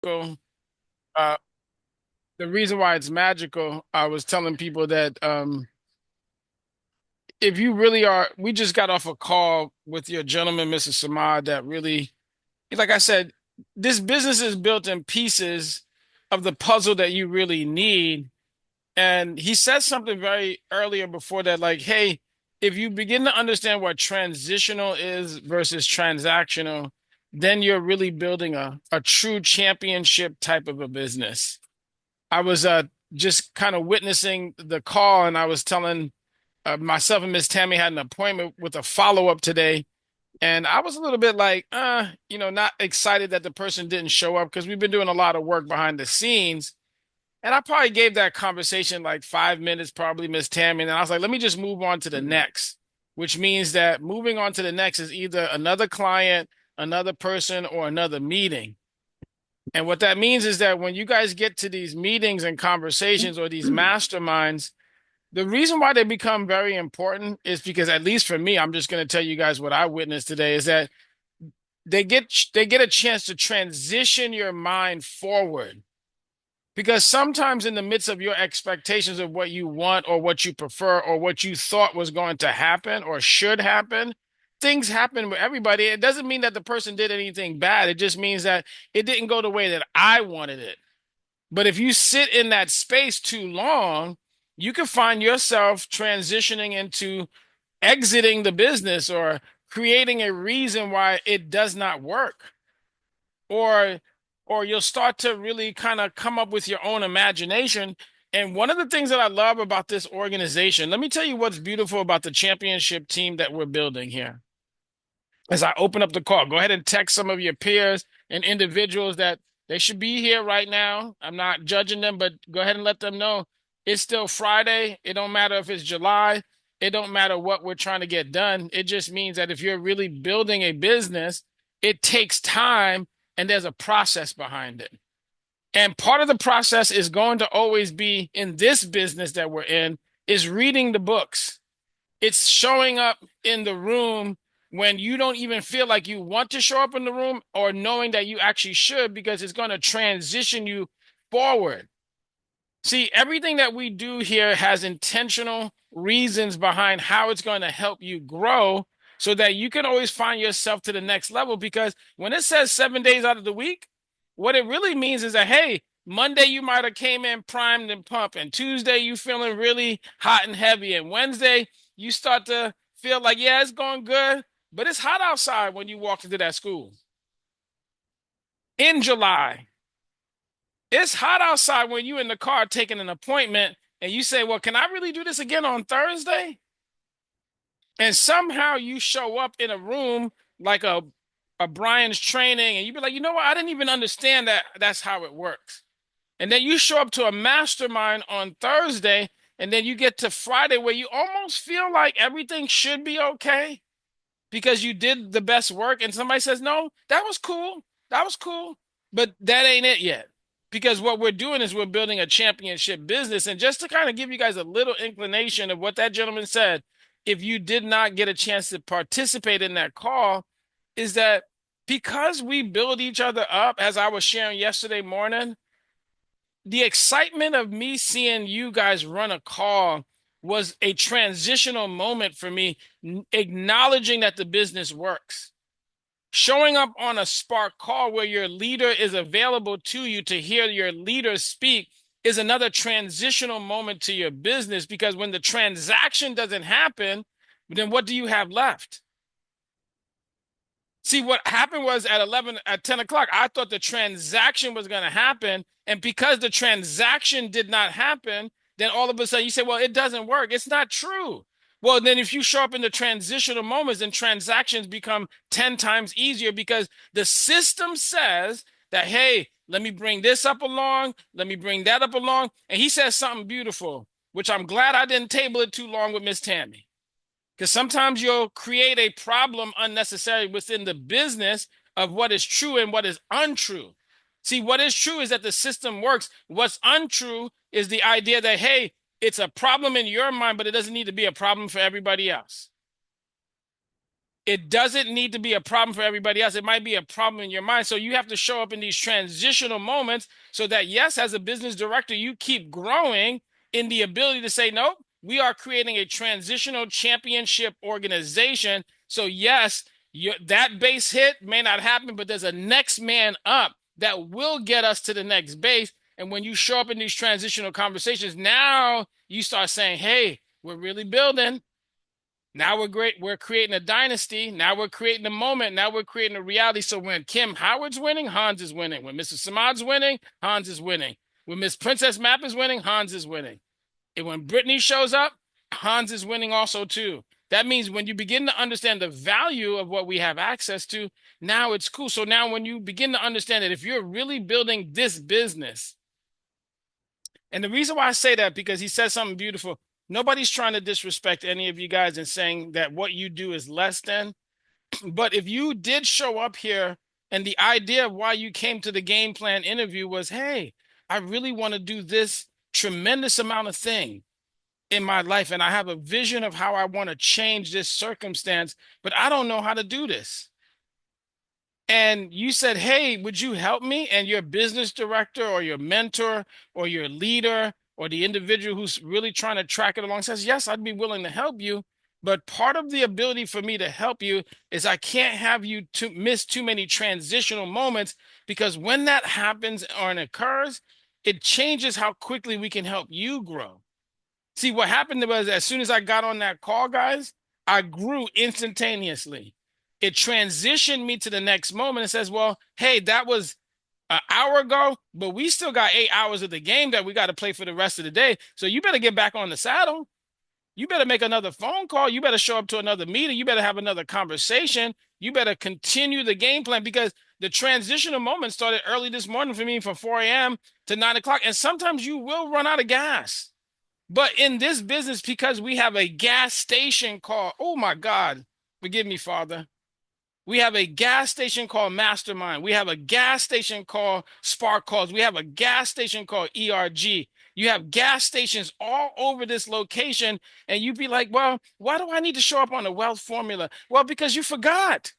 So, uh, the reason why it's magical, I was telling people that if you really are, we just got off a call with your gentleman, Mr. Samad, that really, like I said, this business is built in pieces of the puzzle that you really need. And he said something very earlier before that, like, hey, if you begin to understand what transitional is versus transactional, then you're really building a true championship type of a business. I was just kind of witnessing the call, and I was telling myself and Miss Tammy had an appointment with a follow-up today, and I was a little bit like, not excited that the person didn't show up because we've been doing a lot of work behind the scenes. And I probably gave that conversation like 5 minutes, probably, Miss Tammy. And I was like, let me just move on to the next, which means that moving on to the next is either another client, another person, or another meeting. And what that means is that when you guys get to these meetings and conversations or these masterminds, the reason why they become very important is because, at least for me, I'm just going to tell you guys what I witnessed today, is that they get a chance to transition your mind forward. Because sometimes in the midst of your expectations of what you want or what you prefer or what you thought was going to happen or should happen, things happen with everybody. It doesn't mean that the person did anything bad. It just means that it didn't go the way that I wanted it. But if you sit in that space too long, you can find yourself transitioning into exiting the business or creating a reason why it does not work. Or you'll start to really kind of come up with your own imagination. And one of the things that I love about this organization, let me tell you what's beautiful about the championship team that we're building here. As I open up the call, go ahead and text some of your peers and individuals that they should be here right now. I'm not judging them, but go ahead and let them know it's still Friday. It don't matter if it's July. It don't matter what we're trying to get done. It just means that if you're really building a business, it takes time and there's a process behind it. And part of the process is going to always be in this business that we're in is reading the books. It's showing up in the room when you don't even feel like you want to show up in the room or knowing that you actually should because it's going to transition you forward. See, everything that we do here has intentional reasons behind how it's going to help you grow so that you can always find yourself to the next level. Because when it says 7 days out of the week, what it really means is that, hey, Monday you might have came in primed and pumped, and Tuesday you feeling really hot and heavy, and Wednesday you start to feel like, yeah, it's going good, but it's hot outside when you walk into that school in July. It's hot outside when you're in the car taking an appointment and you say, well, can I really do this again on Thursday? And somehow you show up in a room like a Brian's training and you be like, you know what? I didn't even understand that that's how it works. And then you show up to a mastermind on Thursday and then you get to Friday where you almost feel like everything should be okay because you did the best work and somebody says, no, that was cool. That was cool. But that ain't it yet. Because what we're doing is we're building a championship business. And just to kind of give you guys a little inclination of what that gentleman said, if you did not get a chance to participate in that call, is that because we build each other up, as I was sharing yesterday morning, the excitement of me seeing you guys run a call was a transitional moment for me, acknowledging that the business works. Showing up on a Spark call where your leader is available to you to hear your leader speak is another transitional moment to your business because when the transaction doesn't happen, then what do you have left? See, what happened was at 10 o'clock, I thought the transaction was going to happen. And because the transaction did not happen, then all of a sudden you say, well, it doesn't work. It's not true. Well, then if you show up in the transitional moments, then transactions become 10 times easier because the system says that, hey, let me bring this up along. Let me bring that up along. And he says something beautiful, which I'm glad I didn't table it too long with Miss Tammy. Because sometimes you'll create a problem unnecessarily within the business of what is true and what is untrue. See, what is true is that the system works. What's untrue is the idea that, hey, it's a problem in your mind, but it doesn't need to be a problem for everybody else. It doesn't need to be a problem for everybody else. It might be a problem in your mind. So you have to show up in these transitional moments so that, yes, as a business director, you keep growing in the ability to say, no, we are creating a transitional championship organization. So, yes, that base hit may not happen, but there's a next man up that will get us to the next base. And when you show up in these transitional conversations, now you start saying, hey, we're really building. Now we're great. We're creating a dynasty. Now we're creating a moment. Now we're creating a reality. So when Kim Howard's winning, Hans is winning. When Mr. Samad's winning, Hans is winning. When Miss Princess Map is winning, Hans is winning. And when Brittany shows up, Hans is winning also too. That means when you begin to understand the value of what we have access to, now it's cool. So now when you begin to understand that if you're really building this business, and the reason why I say that, because he says something beautiful. Nobody's trying to disrespect any of you guys and saying that what you do is less than. But if you did show up here and the idea of why you came to the game plan interview was, hey, I really want to do this tremendous amount of thing in my life. And I have a vision of how I want to change this circumstance, but I don't know how to do this. And you said, hey, would you help me? And your business director or your mentor or your leader or the individual who's really trying to track it along says, yes, I'd be willing to help you. But part of the ability for me to help you is I can't have you to miss too many transitional moments, because when that happens or it occurs, it changes how quickly we can help you grow. See, what happened was as soon as I got on that call, guys, I grew instantaneously. It transitioned me to the next moment and says, well, hey, that was an hour ago, but we still got 8 hours of the game that we got to play for the rest of the day. So you better get back on the saddle. You better make another phone call. You better show up to another meeting. You better have another conversation. You better continue the game plan, because the transitional moment started early this morning for me from 4 a.m. to 9 o'clock. And sometimes you will run out of gas. But in this business, because we have a gas station called, oh my God, forgive me, Father. We have a gas station called Mastermind. We have a gas station called Spark Calls. We have a gas station called ERG. You have gas stations all over this location. And you'd be like, well, why do I need to show up on the wealth formula? Well, because you forgot.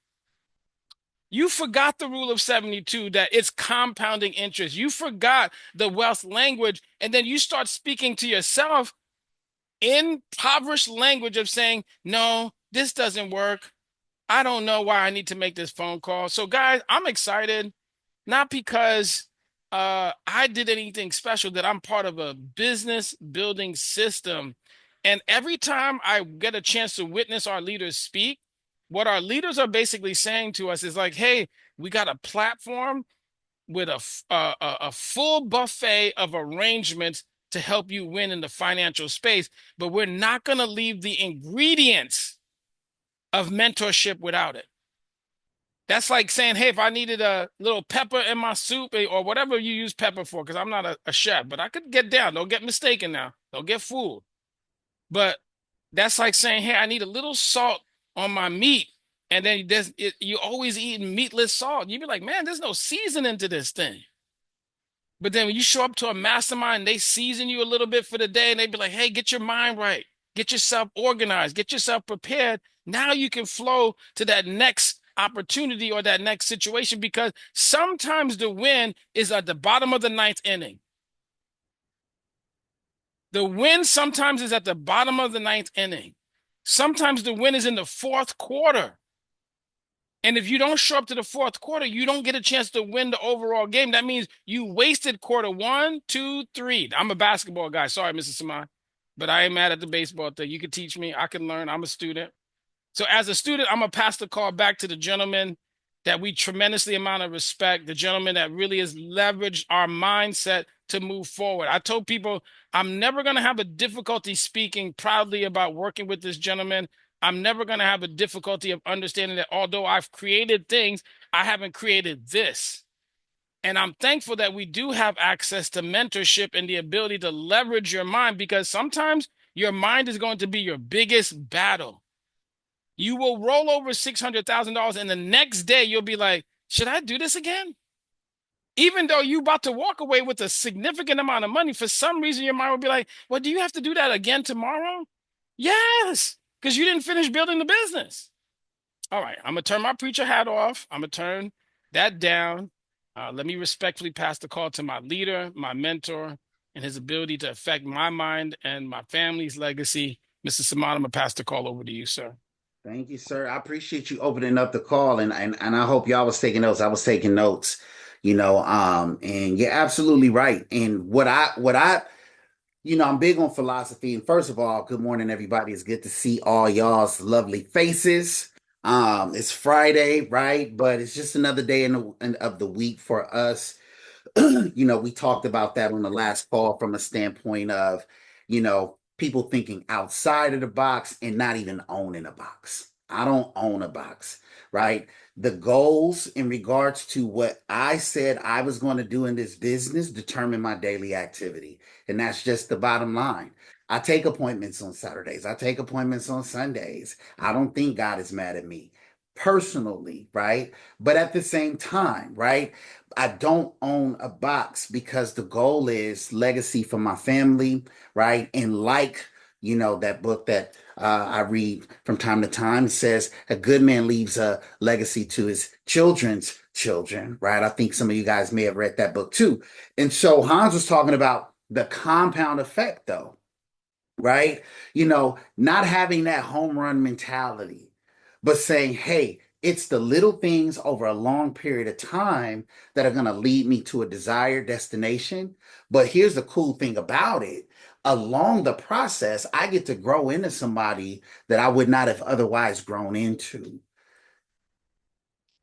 You forgot the rule of 72, that it's compounding interest. You forgot the wealth language. And then you start speaking to yourself impoverished language of saying, no, this doesn't work. I don't know why I need to make this phone call. So, guys, I'm excited, not because I did anything special, that I'm part of a business building system. And every time I get a chance to witness our leaders speak, what our leaders are basically saying to us is like, hey, we got a platform with a full buffet of arrangements to help you win in the financial space, but we're not going to leave the ingredients of mentorship without it. That's like saying, hey, if I needed a little pepper in my soup, or whatever you use pepper for, because I'm not a chef, but I could get down. Don't get mistaken now. Don't get fooled. But that's like saying, hey, I need a little salt on my meat. And then you always eat meatless salt. You'd be like, man, there's no seasoning to this thing. But then when you show up to a mastermind, they season you a little bit for the day, and they be like, hey, get your mind right. Get yourself organized. Get yourself prepared. Now you can flow to that next opportunity or that next situation, because sometimes the win is at the bottom of the ninth inning. The win sometimes is at the bottom of the ninth inning. Sometimes the win is in the fourth quarter. And if you don't show up to the fourth quarter, you don't get a chance to win the overall game. That means you wasted quarter 1, 2, 3. I'm a basketball guy. Sorry, Mrs. Simon, but I ain't mad at the baseball thing. You can teach me. I can learn. I'm a student. So as a student, I'm going to pass the call back to the gentleman that we tremendously amount of respect, the gentleman that really has leveraged our mindset to move forward. I told people I'm never going to have a difficulty speaking proudly about working with this gentleman. I'm never going to have a difficulty of understanding that although I've created things, I haven't created this. And I'm thankful that we do have access to mentorship and the ability to leverage your mind, because sometimes your mind is going to be your biggest battle. You will roll over $600,000 and the next day you'll be like, should I do this again? Even though you're about to walk away with a significant amount of money, for some reason your mind will be like, well, do you have to do that again tomorrow? Yes, because you didn't finish building the business. All right, I'm gonna turn my preacher hat off. I'm gonna turn that down. Let me respectfully pass the call to my leader, my mentor, and his ability to affect my mind and my family's legacy. Mr. Samad, I'm gonna pass the call over to you, sir. Thank you, sir. I appreciate you opening up the call, and I hope y'all was taking notes. I was taking notes, and you're absolutely right. And I'm big on philosophy. And first of all, good morning, everybody. It's good to see all y'all's lovely faces. It's Friday, right? But it's just another day of the week for us. We talked about that on the last call from a standpoint of, people thinking outside of the box and not even owning a box. I don't own a box, right? The goals in regards to what I said I was going to do in this business determine my daily activity. And that's just the bottom line. I take appointments on Saturdays. I take appointments on Sundays. I don't think God is mad at me personally, right? But at the same time, right? I don't own a box because the goal is legacy for my family, right? And that book that I read from time to time, it says a good man leaves a legacy to his children's children, right? I think some of you guys may have read that book too. And so Hans was talking about the compound effect, though, right? Not having that home run mentality, but saying, hey, it's the little things over a long period of time that are going to lead me to a desired destination. But here's the cool thing about it. Along the process, I get to grow into somebody that I would not have otherwise grown into.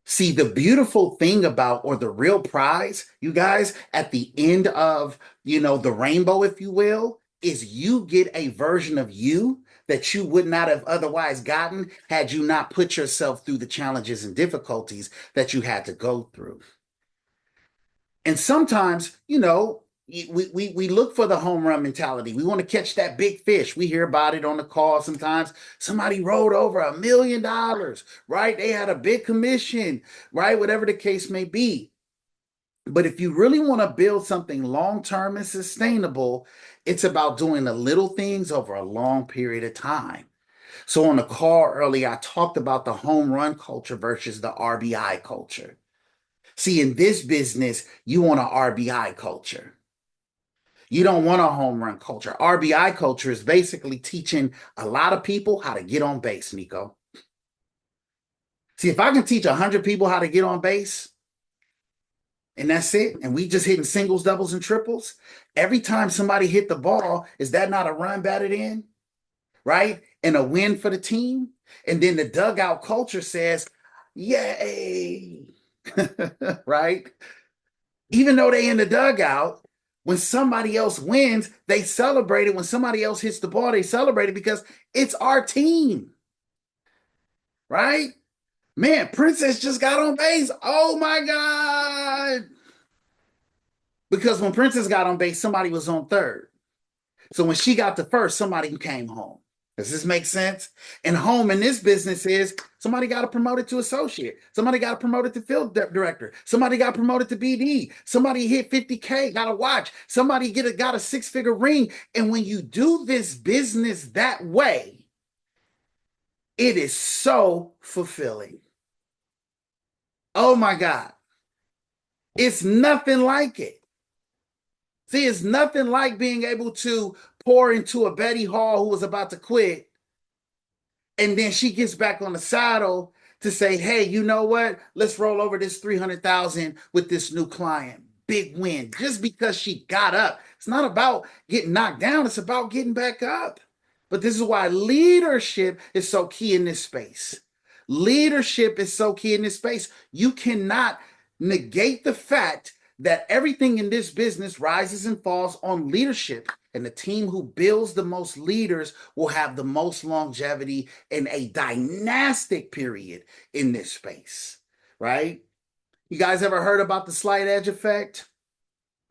See, the beautiful thing about, or the real prize, you guys, at the end of, the rainbow, if you will, is you get a version of you that you would not have otherwise gotten had you not put yourself through the challenges and difficulties that you had to go through. And sometimes, we look for the home run mentality. We want to catch that big fish. We hear about it on the call sometimes. Somebody rolled over $1 million, right? They had a big commission, right? Whatever the case may be. But if you really want to build something long term and sustainable, it's about doing the little things over a long period of time. So on the call earlier, I talked about the home run culture versus the RBI culture. See, in this business, you want an RBI culture. You don't want a home run culture. RBI culture is basically teaching a lot of people how to get on base, Nico. See, if I can teach 100 people how to get on base, and that's it, and we just hitting singles, doubles, and triples, every time somebody hit the ball, is that not a run batted in? Right? And a win for the team? And then the dugout culture says, yay. Right? Even though they in the dugout, when somebody else wins, they celebrate it. When somebody else hits the ball, they celebrate it because it's our team, right? Man, Princess just got on base. Oh my God. Because when Princess got on base, somebody was on third. So when she got to first, somebody came home. Does this make sense? And home in this business is somebody got promoted to associate. Somebody got promoted to field director. Somebody got promoted to BD. Somebody hit 50K, got a watch. Somebody got a six-figure ring. And when you do this business that way, it is so fulfilling. Oh my God. It's nothing like it. See, it's nothing like being able to pour into a Betty Hall who was about to quit, and then she gets back on the saddle to say, hey, you know what? Let's roll over this 300,000 with this new client. Big win. Just because she got up. It's not about getting knocked down, it's about getting back up. But this is why leadership is so key in this space. Leadership is so key in this space. You cannot negate the fact that everything in this business rises and falls on leadership. And the team who builds the most leaders will have the most longevity in a dynastic period in this space, right? You guys ever heard about the slight edge effect?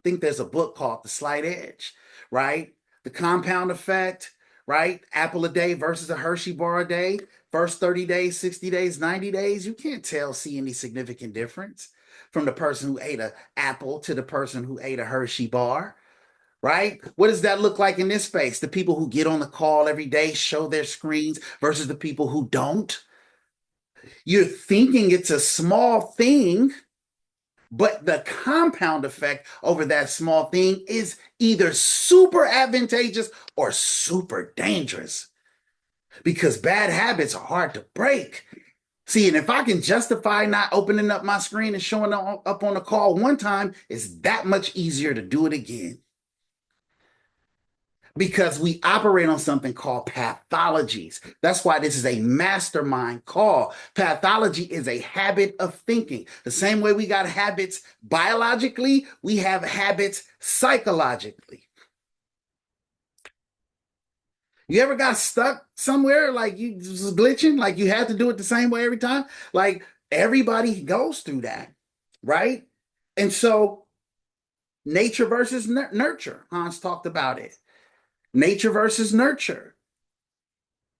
I think there's a book called The Slight Edge, right? The compound effect, right? Apple a day versus a Hershey bar a day. First 30 days, 60 days, 90 days. You can't see any significant difference from the person who ate an apple to the person who ate a Hershey bar, right? What does that look like in this space? The people who get on the call every day, show their screens versus the people who don't. You're thinking it's a small thing, but the compound effect over that small thing is either super advantageous or super dangerous because bad habits are hard to break. See, and if I can justify not opening up my screen and showing up on a call one time, it's that much easier to do it again because we operate on something called pathologies. That's why this is a mastermind call. Pathology is a habit of thinking. The same way we got habits biologically, we have habits psychologically. You ever got stuck somewhere like you was glitching, like you had to do it the same way every time? Like everybody goes through that, right? And so nature versus nurture. Hans talked about it. Nature versus nurture.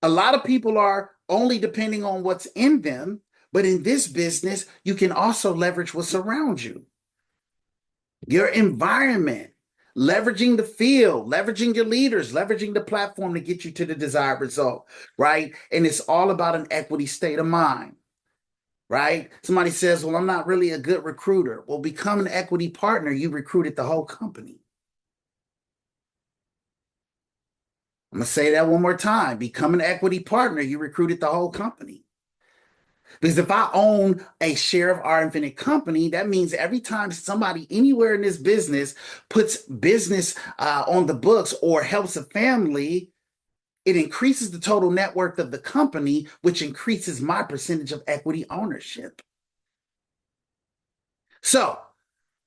A lot of people are only depending on what's in them, but in this business, you can also leverage what's around you, your environment, leveraging the field, leveraging your leaders, leveraging the platform to get you to the desired result, right? And it's all about an equity state of mind, right? Somebody says, well, I'm not really a good recruiter. Well, become an equity partner. You recruited the whole company. I'm going to say that one more time. Become an equity partner. You recruited the whole company. Because if I own a share of our infinite company, that means every time somebody anywhere in this business puts business on the books or helps a family, it increases the total net worth of the company, which increases my percentage of equity ownership. So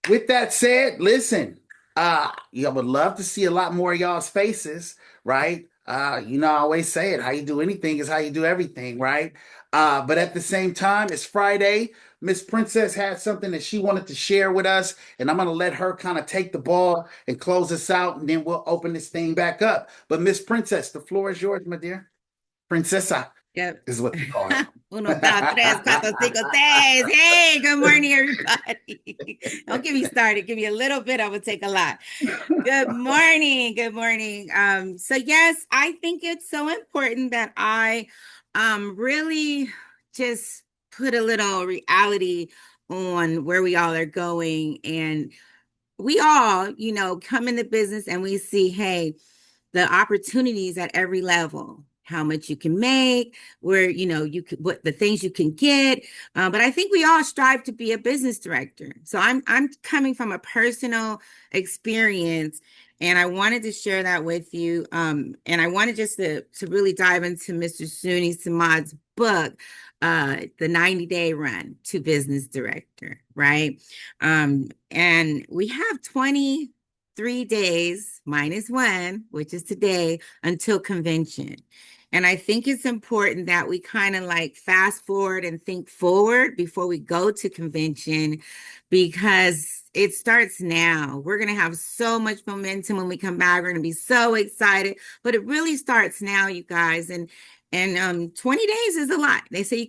with that said, listen, I would love to see a lot more of y'all's faces, right? I always say it, how you do anything is how you do everything, right? But at the same time, it's Friday. Miss Princess had something that she wanted to share with us, and I'm gonna let her kind of take the ball and close us out, and then we'll open this thing back up. But Miss Princess, the floor is yours, my dear. Princessa Yep. is what they call her. Uno, dos, tres, cuatro, cinco, seis. Hey, good morning, everybody. Don't get me started. Give me a little bit. I would take a lot. Good morning. Good morning. So yes, I think it's so important that I really just put a little reality on where we all are going. And we all, come into business and we see, hey, the opportunities at every level, how much you can make, where you could, what the things you can get. But I think we all strive to be a business director. So I'm coming from a personal experience, and I wanted to share that with you. And I wanted just to really dive into Mr. Suni Samad's book, the 90-day run to business director, right? And we have 23 days minus one, which is today, until convention. And I think it's important that we kind of like fast forward and think forward before we go to convention because it starts now. We're going to have so much momentum when we come back. We're going to be so excited, but it really starts now, you guys. And 20 days is a lot. They say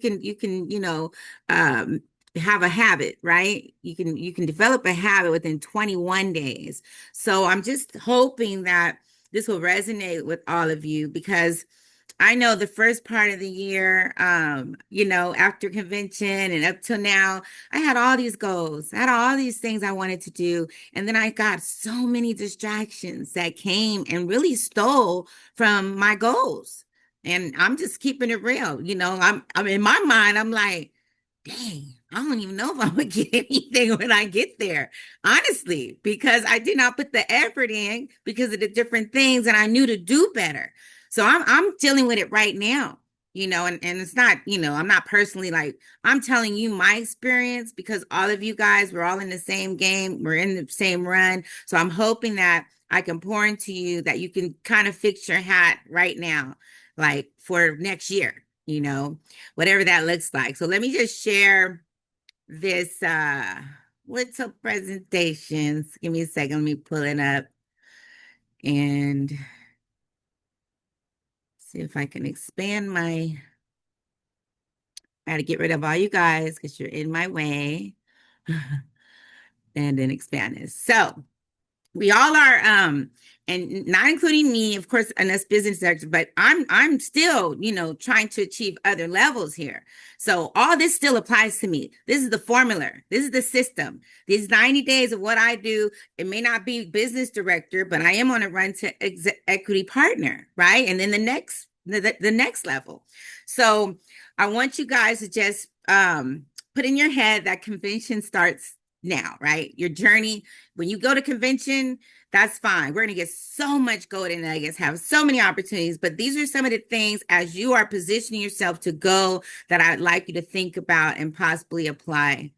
um, have a habit, right? You can develop a habit within 21 days. So I'm just hoping that this will resonate with all of you because I know the first part of the year, after convention and up till now, I had all these goals. I had all these things I wanted to do. And then I got so many distractions that came and really stole from my goals. And I'm just keeping it real. I'm in my mind, I'm like, dang, I don't even know if I'm gonna get anything when I get there, honestly, because I did not put the effort in because of the different things and I knew to do better. So I'm dealing with it right now, and it's not, I'm not personally like I'm telling you my experience because all of you guys, we're all in the same game, we're in the same run. So I'm hoping that I can pour into you that you can kind of fix your hat right now, like for next year, whatever that looks like. So let me just share this little presentations. Give me a second. Let me pull it up and see if I can expand my. I gotta get rid of all you guys because you're in my way. And then expand this. So We all are, and not including me, of course, and us business directors, but I'm still, trying to achieve other levels here. So all this still applies to me. This is the formula. This is the system. These 90 days of what I do, it may not be business director, but I am on a run to equity partner, right? And then the next level. So I want you guys to just put in your head that convention starts now, right? Your journey, when you go to convention, that's fine. We're going to get so much golden nuggets, have so many opportunities, but these are some of the things as you are positioning yourself to go that I'd like you to think about and possibly apply.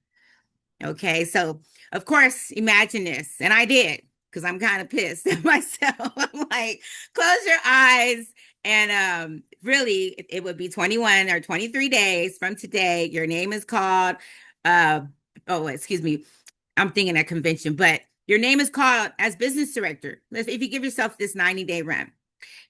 Okay, so of course, imagine this, and I did because I'm kind of pissed at myself. I'm like, close your eyes, and really, it would be 21 or 23 days from today. Your name is called. Oh, excuse me. I'm thinking at convention, but your name is called as business director. If you give yourself this 90-day run,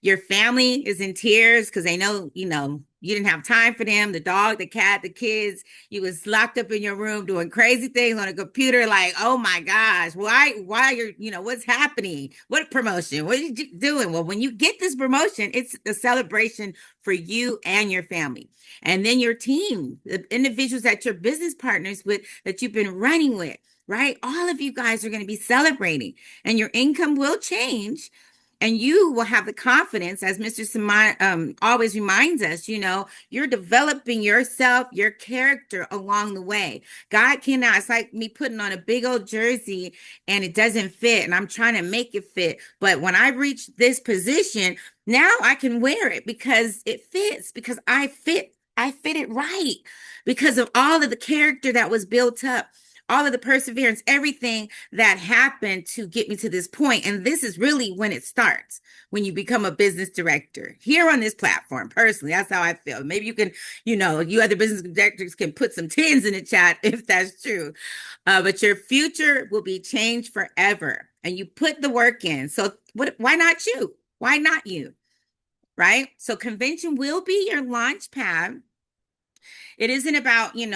your family is in tears because they know, you didn't have time for them. The dog, the cat, the kids, you was locked up in your room doing crazy things on a computer. Like, oh my gosh, why you're, what's happening? What promotion? What are you doing? Well, when you get this promotion, it's a celebration for you and your family. And then your team, the individuals that you're business partners with, that you've been running with, right? All of you guys are going to be celebrating, and your income will change, and you will have the confidence, as Mr. Simon always reminds us, you're developing yourself, your character along the way. God cannot, it's like me putting on a big old jersey and it doesn't fit, and I'm trying to make it fit. But when I reach this position, now I can wear it because it fits, because I fit it right because of all of the character that was built up, all of the perseverance, everything that happened to get me to this point. And this is really when it starts, when you become a business director here on this platform. Personally, that's how I feel. Maybe you can, you other business directors can put some tens in the chat if that's true. But your future will be changed forever. And you put the work in. So why not you? Why not you? Right? So convention will be your launch pad. It isn't about, you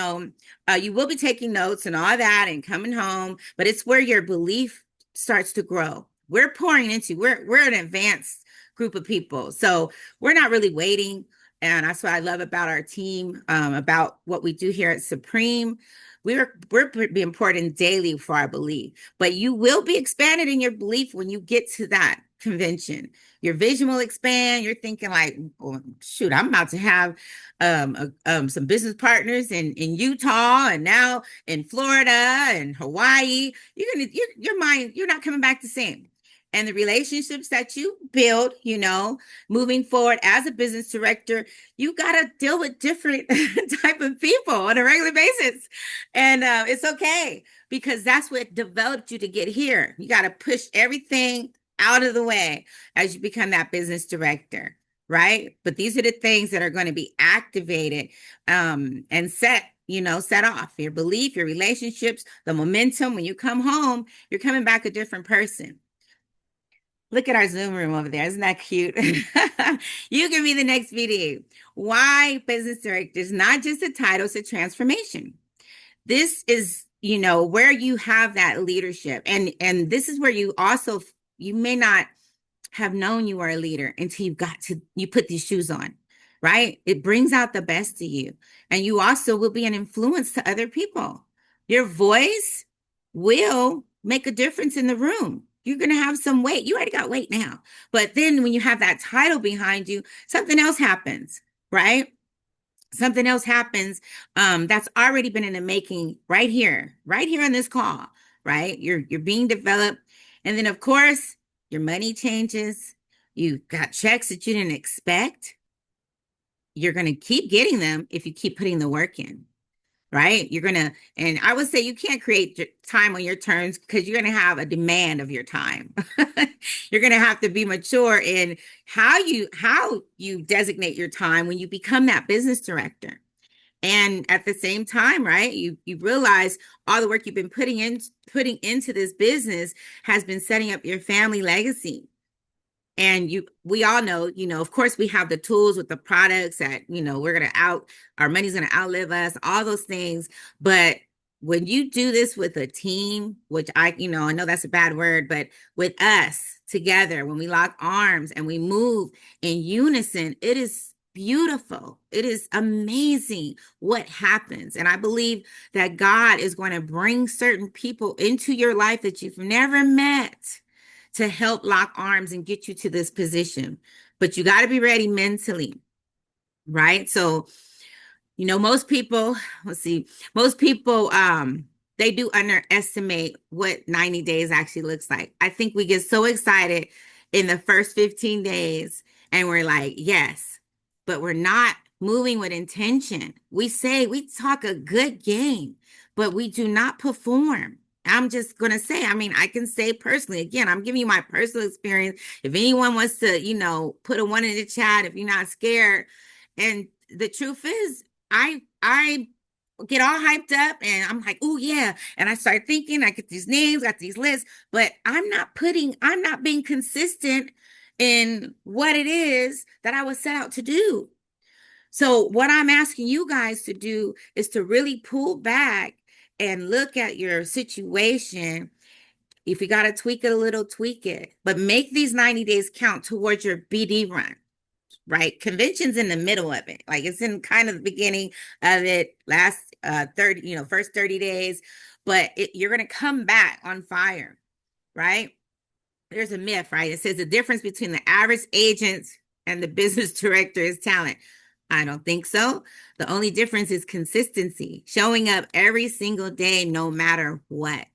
will be taking notes and all that and coming home, but it's where your belief starts to grow. We're pouring into, we're an advanced group of people. So we're not really waiting. And that's what I love about our team, about what we do here at Supreme. We're being poured in daily for our belief, but you will be expanded in your belief when you get to that convention. Your vision will expand. You're thinking like, oh, shoot, I'm about to have some business partners in Utah, and now in Florida and Hawaii. Your mind, you're not coming back the same. And the relationships that you build, moving forward as a business director, you got to deal with different type of people on a regular basis. And it's okay, because that's what developed you to get here. You got to push everything out of the way as you become that business director, right? But these are the things that are going to be activated and set off your belief, your relationships, the momentum. When you come home, you're coming back a different person. Look at our Zoom room over there. Isn't that cute? You can be the next video. Why business director is not just a title, it's a transformation. This is, where you have that leadership. And this is where you may not have known you were a leader until you put these shoes on, right? It brings out the best of you. And you also will be an influence to other people. Your voice will make a difference in the room. You're going to have some weight. You already got weight now. But then when you have that title behind you, something else happens, right? Something else happens that's already been in the making right here on this call, right? You're being developed. And then, of course, your money changes. You got checks that you didn't expect. You're going to keep getting them if you keep putting the work in, right? And I would say you can't create time on your terms, because you're going to have a demand of your time. You're going to have to be mature in how you designate your time when you become that business director. And at the same time, right, you realize all the work you've been putting into this business has been setting up your family legacy. And we all know, of course, we have the tools with the products that, our money's going to outlive us, all those things. But when you do this with a team, which I know that's a bad word, but with us together, when we lock arms and we move in unison, it is beautiful. It is amazing what happens. And I believe that God is going to bring certain people into your life that you've never met to help lock arms and get you to this position. But you got to be ready mentally, right? So most people, let's see, most people, they do underestimate what 90 days actually looks like. I think we get so excited in the first 15 days and we're like, yes, but we're not moving with intention. We talk a good game, but we do not perform. I'm just going to say, I can say personally, again, I'm giving you my personal experience. If anyone wants to, put a one in the chat, if you're not scared. And the truth is, I get all hyped up and I'm like, oh yeah. And I start thinking, I get these names, got these lists, but I'm not being consistent in what it is that I was set out to do. So what I'm asking you guys to do is to really pull back and look at your situation. If you got to tweak it a little, tweak it, but make these 90 days count towards your BD run. Right? Convention's in the middle of it. Like it's in kind of the beginning of it, last 30, first 30 days, but you're going to come back on fire, right? There's a myth, right? It says the difference between the average agent and the business director is talent. I don't think so. The only difference is consistency, showing up every single day, no matter what.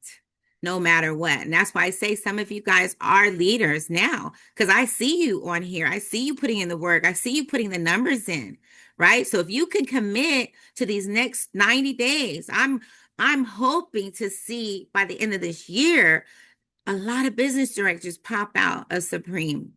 No matter what. And that's why I say some of you guys are leaders now, because I see you on here. I see you putting in the work. I see you putting the numbers in, right? So if you can commit to these next 90 days, I'm hoping to see by the end of this year, a lot of business directors pop out of Supreme.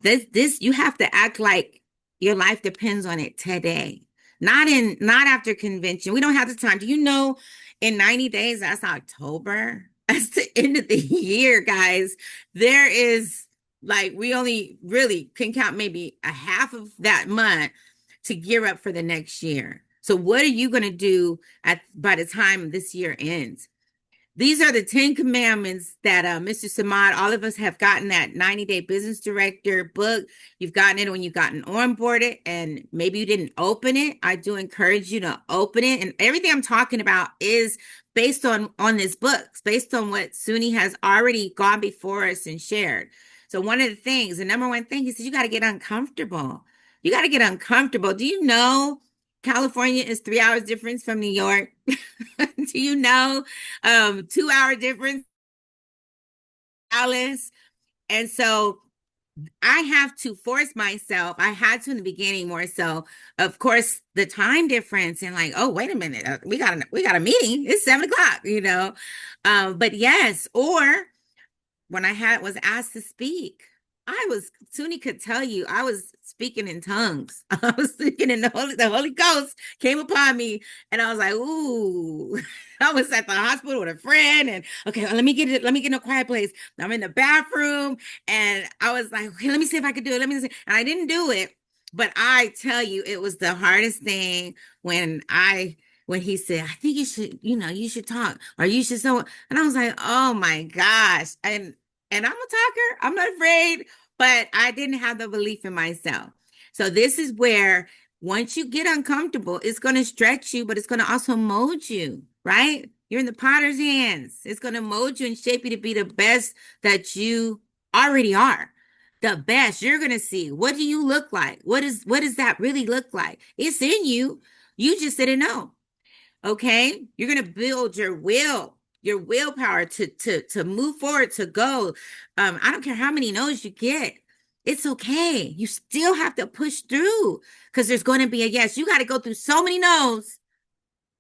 This you have to act like your life depends on it today. Not after convention. We don't have the time. Do you know in 90 days, that's October? That's the end of the year, guys. There is like we only really can count maybe a half of that month to gear up for the next year. So what are you going to do by the time this year ends? These are the 10 commandments that Mr. Samad, all of us have gotten that 90-day business director book. You've gotten it when you've gotten onboarded and maybe you didn't open it. I do encourage you to open it. And everything I'm talking about is based on this book, it's based on what Suni has already gone before us and shared. So one of the things, the number one thing, he says, you got to get uncomfortable. You got to get uncomfortable. Do you know California is 3 hours difference from New York? Do you know 2 hour difference, Alice? And so I have to force myself. I had to in the beginning more so. Of course, the time difference and like, oh, wait a minute, we got a meeting. It's 7 o'clock. But yes, or when I was asked to speak, Suni could tell you, I was speaking in tongues. I was speaking in the Holy Ghost came upon me and I was like, ooh, I was at the hospital with a friend and okay, let me get in a quiet place. I'm in the bathroom and I was like, okay, let me see if I could do it. And I didn't do it, but I tell you, it was the hardest thing when he said, I think you should talk or you should so, and I was like, oh my gosh. And I'm a talker. I'm not afraid, but I didn't have the belief in myself. So this is where once you get uncomfortable, it's going to stretch you, but it's going to also mold you, right? You're in the potter's hands. It's going to mold you and shape you to be the best that you already are. The best. You're going to see. What do you look like? What does that really look like? It's in you. You just didn't know. Okay? You're going to build your willpower to move forward, to go. I don't care how many no's you get. It's okay. You still have to push through because there's going to be a yes. You got to go through so many no's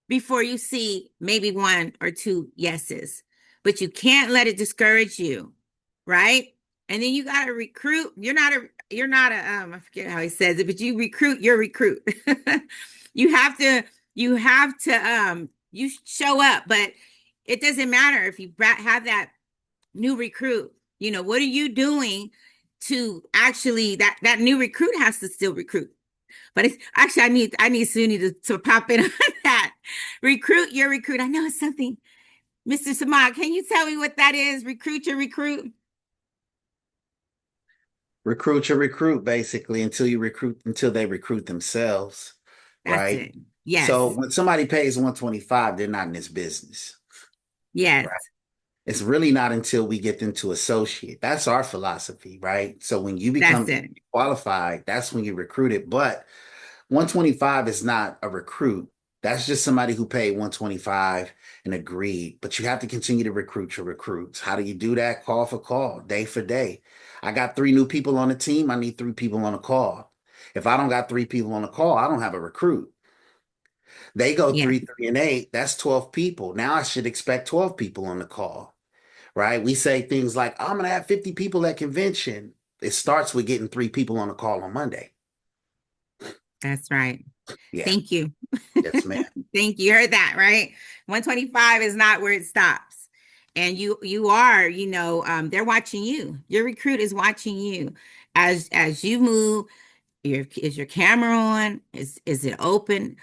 before you see maybe one or two yeses. But you can't let it discourage you, right? And then you got to recruit. You're not a I forget how he says it, but you recruit your recruit. you have to you show up, but it doesn't matter if you have that new recruit. What are you doing to actually that new recruit has to still recruit? But it's actually I need Suni to pop in on that. Recruit your recruit. I know it's something. Mr. Samad, can you tell me what that is? Recruit your recruit. Recruit your recruit, basically, until they recruit themselves, That's right? it. So Yes. when somebody pays 125, they're not in this business, Yes. right? It's really not until we get them to associate. That's our philosophy, right? So when you That's become it. qualified, that's when you recruit it. But 125 is not a recruit. That's just somebody who paid 125 and agreed. But you have to continue to recruit your recruits. How do you do that? Call for call, day for day. I got 3 new people on the team. I need 3 people on a call. If I don't got 3 people on a call, I don't have a recruit. They go Yeah. 3, 3, and 8. That's 12 people. Now I should expect 12 people on the call, right? We say things like, I'm going to have 50 people at convention. It starts with getting 3 people on the call on Monday. That's right. Yeah. Thank you. Yes, ma'am. Thank you. You heard that, right? 125 is not where it stops. And you are, they're watching you. Your recruit is watching you as you move. Is your camera on? Is it open?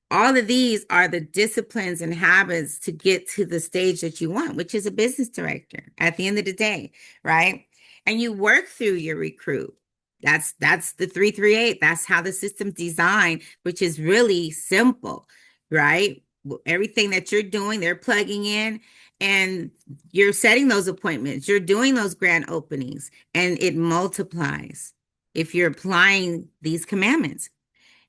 All of these are the disciplines and habits to get to the stage that you want, which is a business director at the end of the day, right? And you work through your recruit. That's the 338. That's how the system's designed, which is really simple, right? Everything that you're doing, they're plugging in and you're setting those appointments, you're doing those grand openings, and it multiplies if you're applying these commandments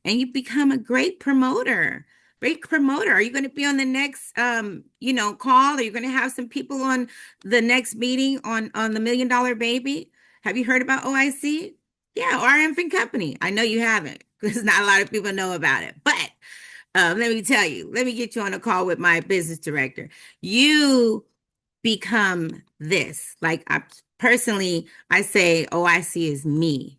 and you become a great promoter. Great promoter. Are you going to be on the next call? Are you going to have some people on the next meeting on the $1 million baby? Have you heard about OIC? Yeah, our infant company. I know you haven't because not a lot of people know about it. But let me tell you, let me get you on a call with my business director. You become this. Like I say OIC is me,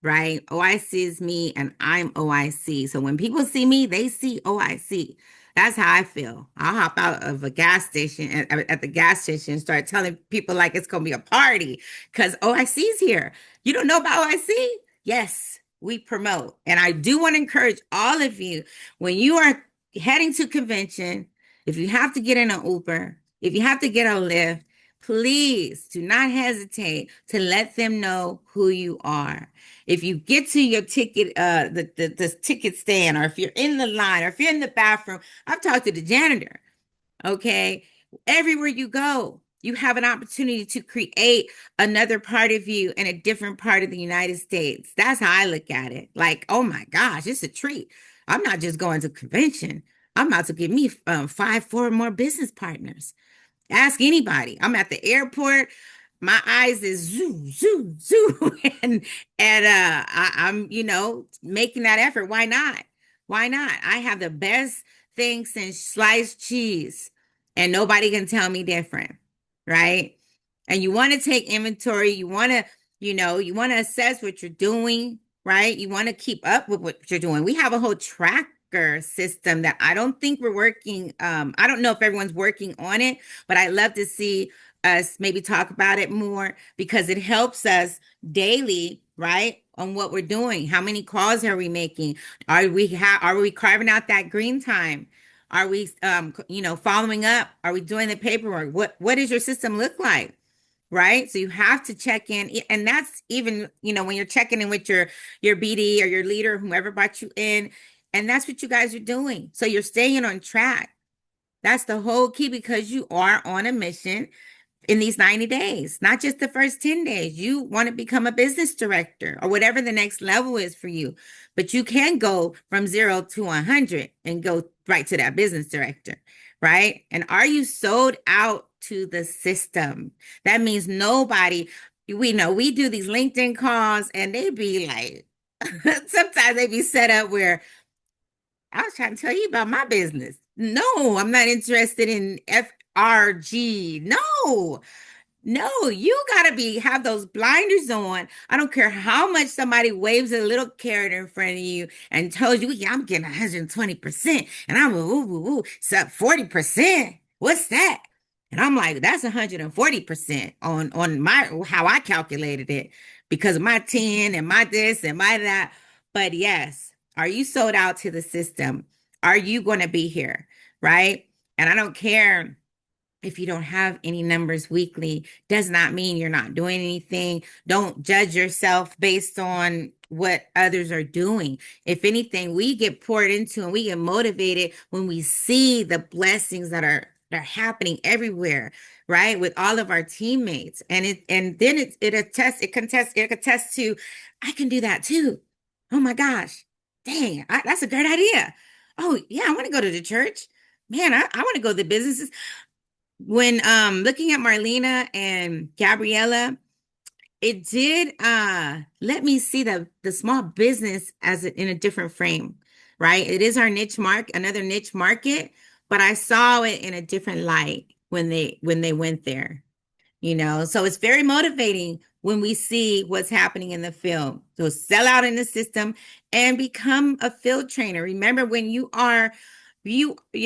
right? OIC is me and I'm OIC. So when people see me, they see OIC. That's how I feel. I'll hop out of a gas station at the gas station and start telling people like it's going to be a party because OIC is here. You don't know about OIC? Yes, we promote. And I do want to encourage all of you when you are heading to convention, if you have to get in an Uber, if you have to get a Lyft, please do not hesitate to let them know who you are. If you get to your ticket, the ticket stand, or if you're in the line, or if you're in the bathroom, I've talked to the janitor. Okay, everywhere you go, you have an opportunity to create another part of you in a different part of the United States. That's how I look at it. Like, oh my gosh, it's a treat. I'm not just going to convention. I'm about to get me four more business partners. Ask anybody. I'm at the airport. My eyes is zoo, zoo, zoo. I'm, making that effort. Why not? Why not? I have the best thing since sliced cheese, and nobody can tell me different, right? And you want to take inventory, you want to assess what you're doing, right? You want to keep up with what you're doing. We have a whole tracker system that I don't think we're working. I don't know if everyone's working on it, but I love to see us maybe talk about it more because it helps us daily, right? On what we're doing. How many calls are we making? Are we carving out that green time? Are we following up? Are we doing the paperwork? What does your system look like? Right? So you have to check in. And that's even, when you're checking in with your BD or your leader, whoever brought you in. And that's what you guys are doing. So you're staying on track. That's the whole key because you are on a mission in these 90 days, not just the first 10 days. You want to become a business director or whatever the next level is for you. But you can go from 0 to 100 and go right to that business director, right? And are you sold out to the system? That means nobody, we know we do these LinkedIn calls and they be like, sometimes they be set up where I was trying to tell you about my business. No, I'm not interested in FRG. No, no, you gotta have those blinders on. I don't care how much somebody waves a little carrot in front of you and tells you, yeah, I'm getting 120%. And I'm it's up 40%. What's that? And I'm like, that's 140% on my how I calculated it because of my 10 and my this and my that. But yes, are you sold out to the system? Are you going to be here? right? And I don't care if you don't have any numbers weekly, does not mean you're not doing anything. Don't judge yourself based on what others are doing. If anything, we get poured into and we get motivated when we see the blessings that are happening everywhere, right? With all of our teammates. And then it attests to I can do that too. Oh my gosh. Dang, that's a great idea. Oh yeah, I want to go to the church. Man, I want to go to the businesses. When looking at Marlena and Gabriella, it did let me see the small business in a different frame, right? It is our another niche market, but I saw it in a different light when they went there. So it's very motivating when we see what's happening in the field. So sell out in the system and become a field trainer. Remember, when your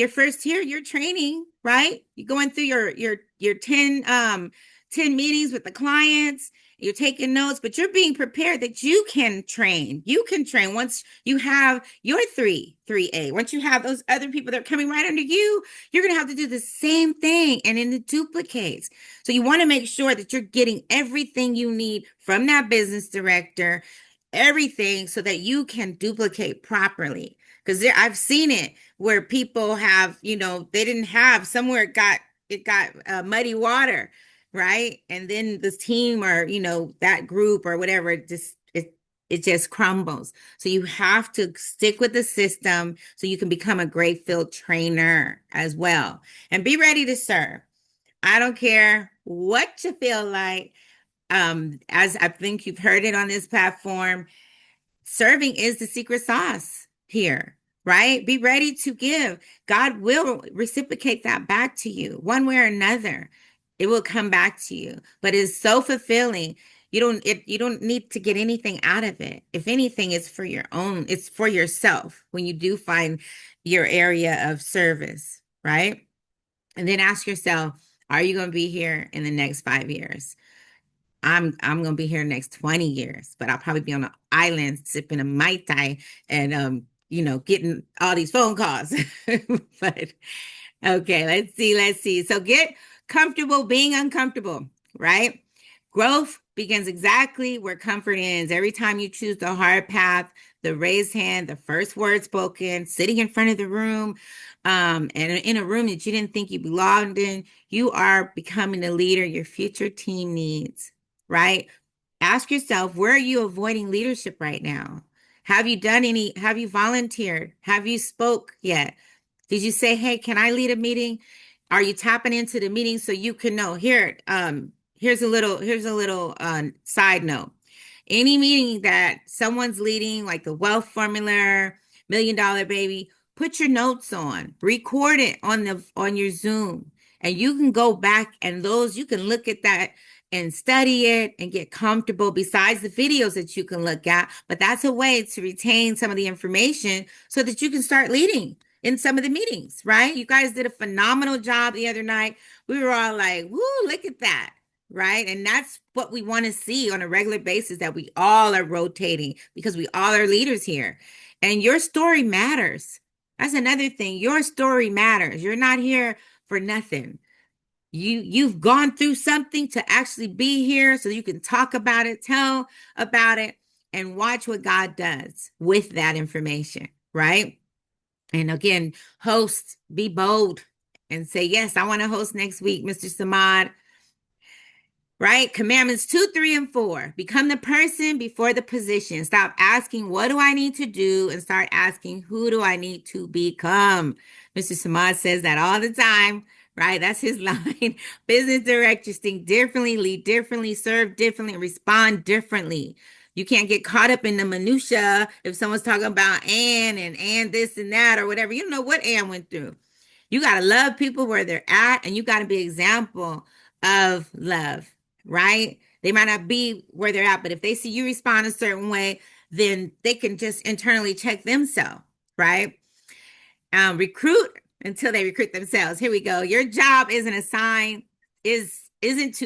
first year, you're training, right? You're going through your 10 meetings with the clients. You're taking notes, but you're being prepared that you can train. You can train once you have your 3A. Once you have those other people that are coming right under you, you're going to have to do the same thing, and then it duplicates. So you want to make sure that you're getting everything you need from that business director, everything, so that you can duplicate properly. Because I've seen it where people have, they didn't have somewhere it got muddy water, right? And then this team or that group or whatever it just crumbles. So you have to stick with the system so you can become a great field trainer as well, and be ready to serve. I don't care what you feel like. As I think you've heard it on this platform, serving is the secret sauce here, right? Be ready to give. God will reciprocate that back to you one way or another. It will come back to you, but it's so fulfilling. You don't need to get anything out of it. If anything, it's for your own, it's for yourself when you do find your area of service, right? And then ask yourself, are you going to be here in the next 5 years? I'm gonna be here next 20 years, but I'll probably be on an island sipping a Mai Tai and getting all these phone calls. But okay, let's see. So get comfortable being uncomfortable, right? Growth begins exactly where comfort ends. Every time you choose the hard path, the raised hand, the first word spoken, sitting in front of the room, and in a room that you didn't think you belonged in, you are becoming the leader your future team needs, right? Ask yourself, where are you avoiding leadership right now? Have you volunteered? Have you spoke yet? Did you say, hey, can I lead a meeting? Are you tapping into the meeting so you can know? Here's a little side note. Any meeting that someone's leading, like the wealth formula, million dollar baby, put your notes on, record it on your Zoom, and you can go back and you can look at that and study it and get comfortable besides the videos that you can look at. But that's a way to retain some of the information so that you can start leading in some of the meetings, right? You guys did a phenomenal job the other night. We were all like, woo, look at that, right? And that's what we want to see on a regular basis, that we all are rotating because we all are leaders here. And your story matters. That's another thing. Your story matters. You're not here for nothing. You've gone through something to actually be here so you can talk about it, tell about it, and watch what God does with that information, right? And again, host, be bold and say, yes, I want to host next week, Mr. Samad. Right? Commandments 2, 3, and 4. Become the person before the position. Stop asking, what do I need to do? And start asking, who do I need to become? Mr. Samad says that all the time, right? That's his line. Business directors think differently, lead differently, serve differently, respond differently. You can't get caught up in the minutia if someone's talking about and this and that or whatever. You don't know what Ann went through. You got to love people where they're at, and you got to be an example of love, right? They might not be where they're at, but if they see you respond a certain way, then they can just internally check themselves, right? Recruit until they recruit themselves. Here we go. Your job isn't to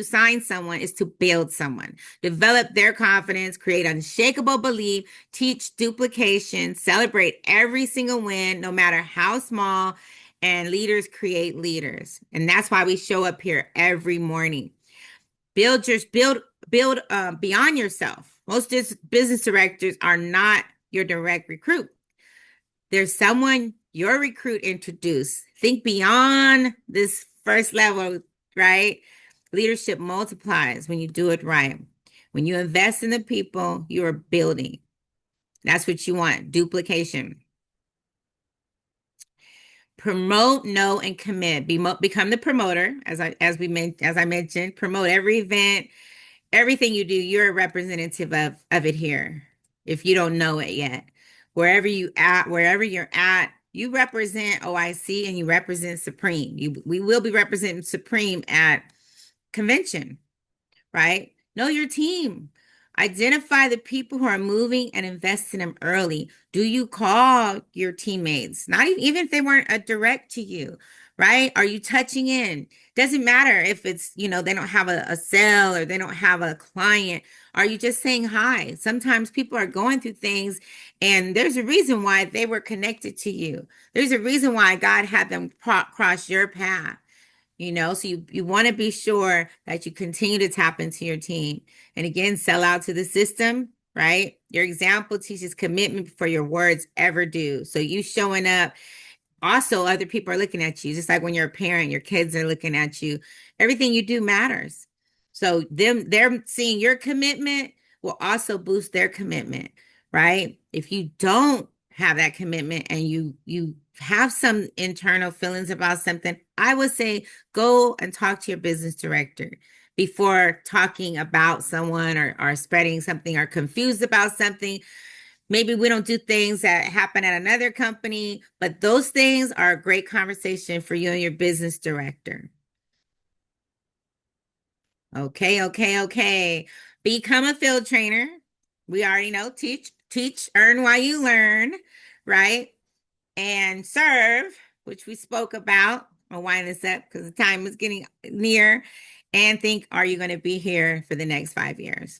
sign someone, it's to build someone. Develop their confidence, create unshakable belief, teach duplication, celebrate every single win, no matter how small, and leaders create leaders. And that's why we show up here every morning. Build beyond yourself. Most business directors are not your direct recruit. There's someone your recruit introduced. Think beyond this first level, right? Leadership multiplies when you do it right. When you invest in the people you are building, that's what you want. Duplication. Promote, know, and commit. Become the promoter, as I mentioned. Promote every event, everything you do. You're a representative of it here. If you don't know it yet, wherever you're at, you represent OIC and you represent Supreme. We will be representing Supreme at convention, right? Know your team. Identify the people who are moving and invest in them early. Do you call your teammates? Not even if they weren't a direct to you, right? Are you touching in? Doesn't matter if it's, they don't have a sale or they don't have a client. Are you just saying hi? Sometimes people are going through things and there's a reason why they were connected to you. There's a reason why God had them cross your path. So you want to be sure that you continue to tap into your team. And again, sell out to the system, right? Your example teaches commitment before your words ever do. So you showing up, also other people are looking at you, just like when you're a parent, your kids are looking at you. Everything you do matters. So they're seeing your commitment will also boost their commitment, right? If you don't have that commitment and you have some internal feelings about something, I would say go and talk to your business director before talking about someone or spreading something or confused about something. Maybe we don't do things that happen at another company, but those things are a great conversation for you and your business director. Okay. Become a field trainer. We already know teach, earn while you learn, right? And serve, which we spoke about. I'll wind this up because the time is getting near. And think, are you going to be here for the next 5 years?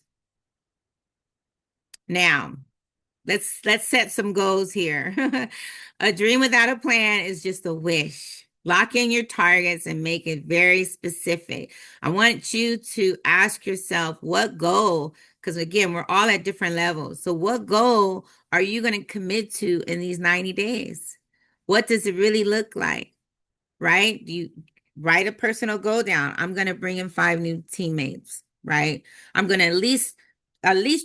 Now, let's set some goals here. A dream without a plan is just a wish. Lock in your targets and make it very specific. I want you to ask yourself what goal, because again, we're all at different levels. So what goal are you going to commit to in these 90 days? What does it really look like? Right? Do you write a personal goal down? I'm going to bring in 5 new teammates, right? I'm going to at least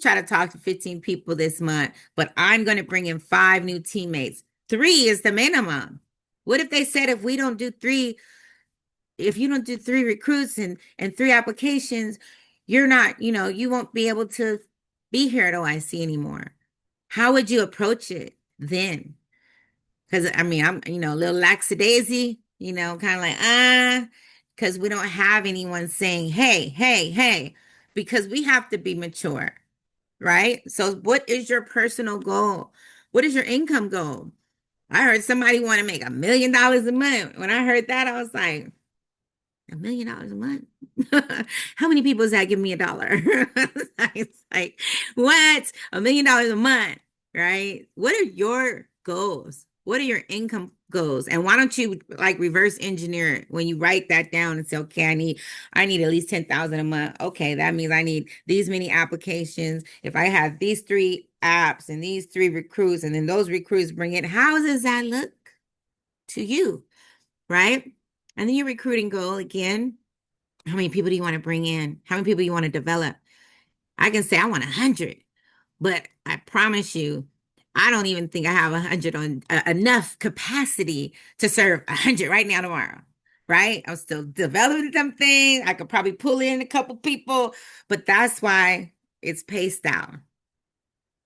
try to talk to 15 people this month, but I'm going to bring in 5 new teammates. 3 is the minimum. What if they said if you don't do 3 recruits and 3 applications, you're not, you won't be able to be here at OIC anymore. How would you approach it then? Because I'm, a little lackadaisy, kind of like, because we don't have anyone saying, hey, because we have to be mature, right? So what is your personal goal? What is your income goal? I heard somebody want to make $1 million a month. When I heard that, I was like, $1 million a month? How many people does that give me $1? It's like, what? $1 million a month, right? What are your goals? What are your income goals? And why don't you like reverse engineer it when you write that down and say, okay, I need at least 10,000 a month. Okay, that means I need these many applications. If I have these 3 apps and these 3 recruits, and then those recruits bring it, how does that look to you? Right? And then your recruiting goal again, how many people do you want to bring in? How many people you want to develop? I can say I want 100, but I promise you, I don't even think I have 100 on enough capacity to serve 100 right now tomorrow. Right? I'm still developing some things. I could probably pull in a couple people, but that's why it's paced down.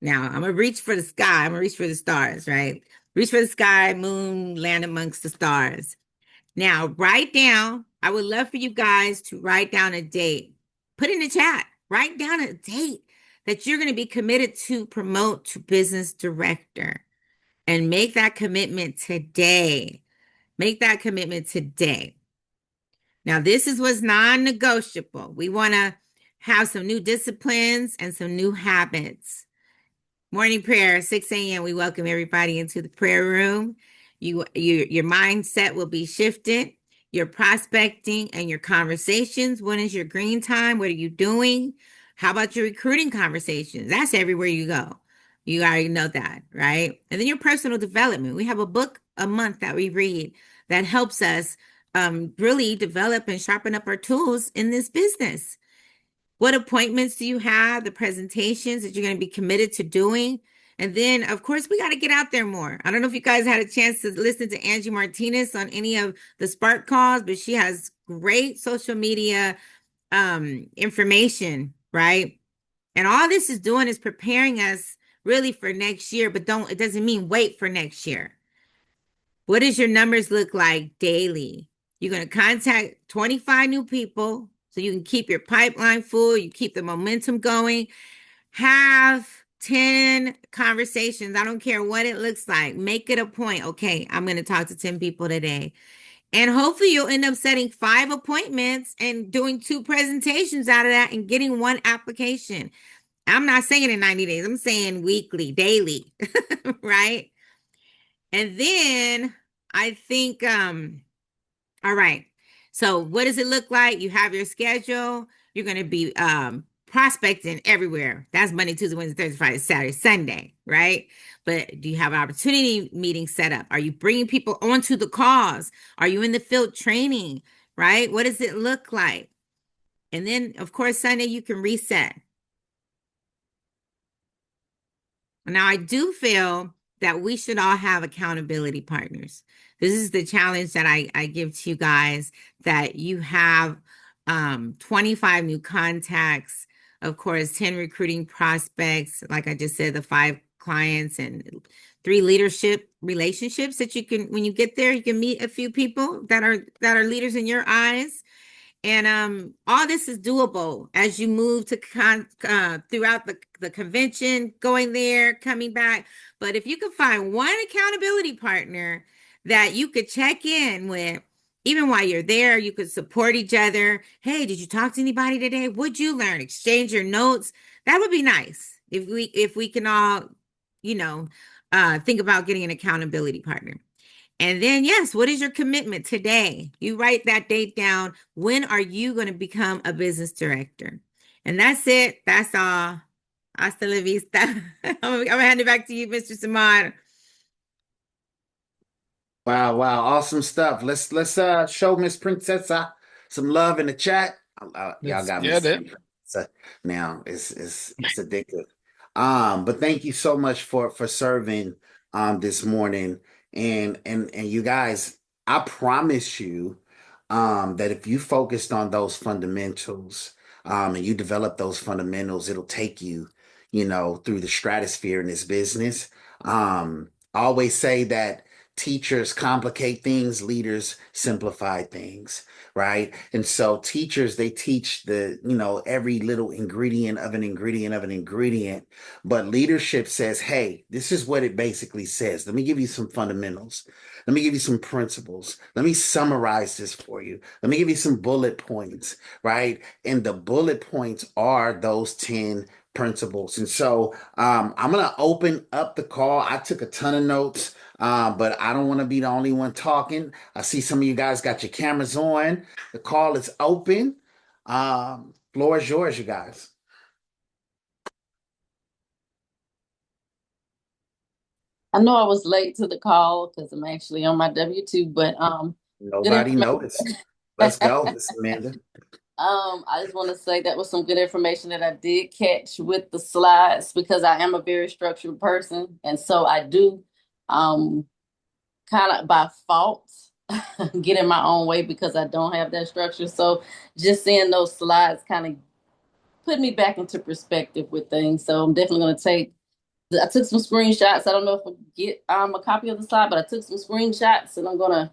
Now I'm gonna reach for the sky. I'm gonna reach for the stars, right? Reach for the sky, moon, land amongst the stars. Now, write down, I would love for you guys to write down a date. Put in the chat, write down a date that you're going to be committed to promote to business director and make that commitment today. Make that commitment today. Now, this is what's non-negotiable. We want to have some new disciplines and some new habits. Morning prayer, 6 a.m. We welcome everybody into the prayer room. Your mindset will be shifted. Your prospecting and your conversations. When is your green time? What are you doing? How about your recruiting conversations? That's everywhere you go. You already know that, right? And then your personal development. We have a book a month that we read that helps us really develop and sharpen up our tools in this business. What appointments do you have? The presentations that you're going to be committed to doing. And then, of course, we got to get out there more. I don't know if you guys had a chance to listen to Angie Martinez on any of the Spark calls, but she has great social media information, right? And all this is doing is preparing us really for next year, but it doesn't mean wait for next year. What does your numbers look like daily? You're going to contact 25 new people so you can keep your pipeline full, you keep the momentum going. Have 10 conversations. I don't care what it looks like. Make it a point. Okay, I'm going to talk to 10 people today. And hopefully you'll end up setting 5 appointments and doing 2 presentations out of that and getting 1 application. I'm not saying in 90 days. I'm saying weekly, daily, right? And then I think, all right. So what does it look like? You have your schedule. You're going to be prospecting everywhere. That's Monday, Tuesday, Wednesday, Thursday, Friday, Saturday, Sunday, right? But do you have an opportunity meeting set up? Are you bringing people onto the calls? Are you in the field training, right? What does it look like? And then, of course, Sunday, you can reset. Now, I do feel that we should all have accountability partners. This is the challenge that I give to you guys, that you have 25 new contacts, of course, 10 recruiting prospects, like I just said, the 5 clients and 3 leadership relationships that you can, when you get there, you can meet a few people that are leaders in your eyes. And all this is doable as you move to throughout the convention, going there, coming back. But if you could find one accountability partner that you could check in with, even while you're there, you could support each other. Hey, did you talk to anybody today? What'd you learn? Exchange your notes. That would be nice if we can all, you know, think about getting an accountability partner. And then, yes, what is your commitment today? You write that date down. When are you going to become a business director? And that's it. That's all. Hasta la vista. I'm gonna hand it back to you, Mr. Samad. Wow, wow, awesome stuff. Let's show Miss Princessa some love in the chat. Y'all Let's got me get it. saying Princessa now. It's addictive. But thank you so much for serving this morning. And you guys, I promise you that if you focused on those fundamentals and you develop those fundamentals, it'll take you, through the stratosphere in this business. I always say that teachers complicate things, leaders simplify things, right? And so teachers, they teach every little ingredient of an ingredient of an ingredient, but leadership says, hey, this is what it basically says. Let me give you some fundamentals. Let me give you some principles. Let me summarize this for you. Let me give you some bullet points, right? And the bullet points are those 10 principles. And so I'm going to open up the call. I took a ton of notes. But I don't want to be the only one talking. I see some of you guys got your cameras on. The call is open. Floor is yours, you guys. I know I was late to the call because I'm actually on my W-2, but good Nobody information. noticed. Let's go, Miss Amanda. I just want to say that was some good information that I did catch with the slides because I am a very structured person, and so I do kind of by fault get in my own way because I don't have that structure. So just seeing those slides kind of put me back into perspective with things. So I'm definitely going to I took some screenshots. I don't know if I get a copy of the slide, but I took some screenshots and I'm going to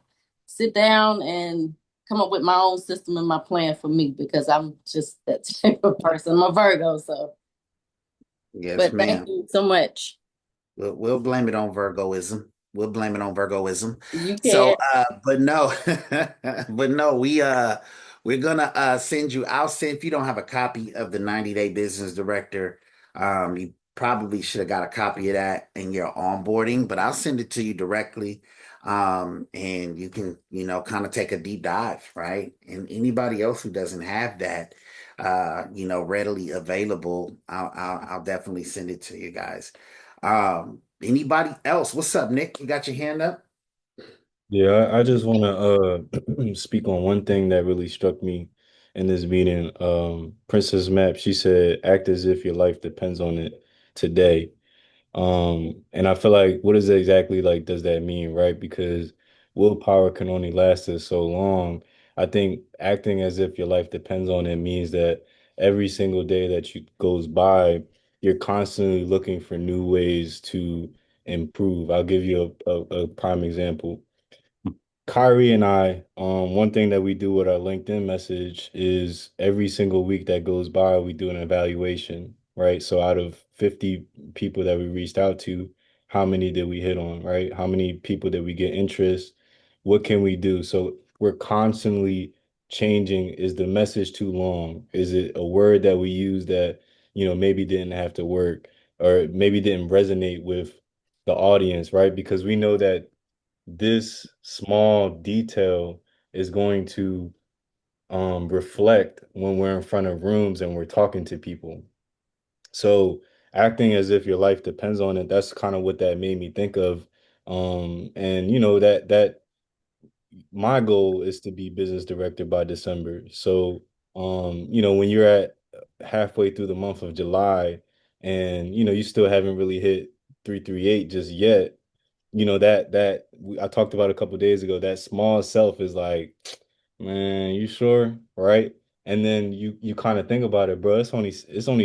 sit down and come up with my own system and my plan for me because I'm just that type of person. I'm a Virgo, so. Yes, But thank ma'am. you so much. We'll blame it on Virgoism. We'll blame it on Virgoism. You can. So, but no, but no, we're gonna send you. I'll send if you don't have a copy of the 90-day business director. You probably should have got a copy of that in your onboarding, but I'll send it to you directly. And you can, kind of take a deep dive, right? And anybody else who doesn't have that, readily available, I'll definitely send it to you guys. Anybody else? What's up, Nick? You got your hand up? Yeah, I just want to speak on one thing that really struck me in this meeting. Princess Map, she said, act as if your life depends on it today. And I feel like, what is exactly like does that mean, right? Because willpower can only last us so long. I think acting as if your life depends on it means that every single day that you goes by, you're constantly looking for new ways to improve. I'll give you a prime example. Kyrie and I, one thing that we do with our LinkedIn message is every single week that goes by, we do an evaluation, right? So out of 50 people that we reached out to, how many did we hit on, right? How many people did we get interest? What can we do? So we're constantly changing. Is the message too long? Is it a word that we use that, maybe didn't have to work or maybe didn't resonate with the audience, right? Because we know that this small detail is going to reflect when we're in front of rooms and we're talking to people. So acting as if your life depends on it, that's kind of what that made me think of. And that my goal is to be business director by December. So when you're at halfway through the month of July and you still haven't really hit 338 just yet, I talked about a couple days ago, that small self is like, man, you sure? Right? And then you kind of think about it, bro. It's only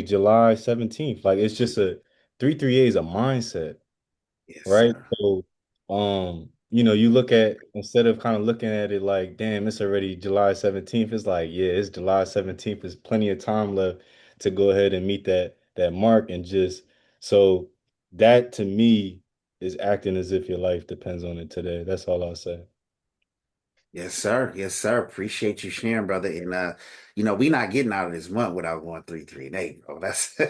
July 17th. Like it's just a 338 is a mindset, Yes, right? sir. So you look at instead of kind of looking at it like, damn, it's already July 17th, it's like, yeah, it's July 17th. There's plenty of time left to go ahead and meet that mark and just so that to me is acting as if your life depends on it today. That's all I'll say. Yes, sir. Yes, sir. Appreciate you sharing, brother. And we not getting out of this month without going 338, bro. That's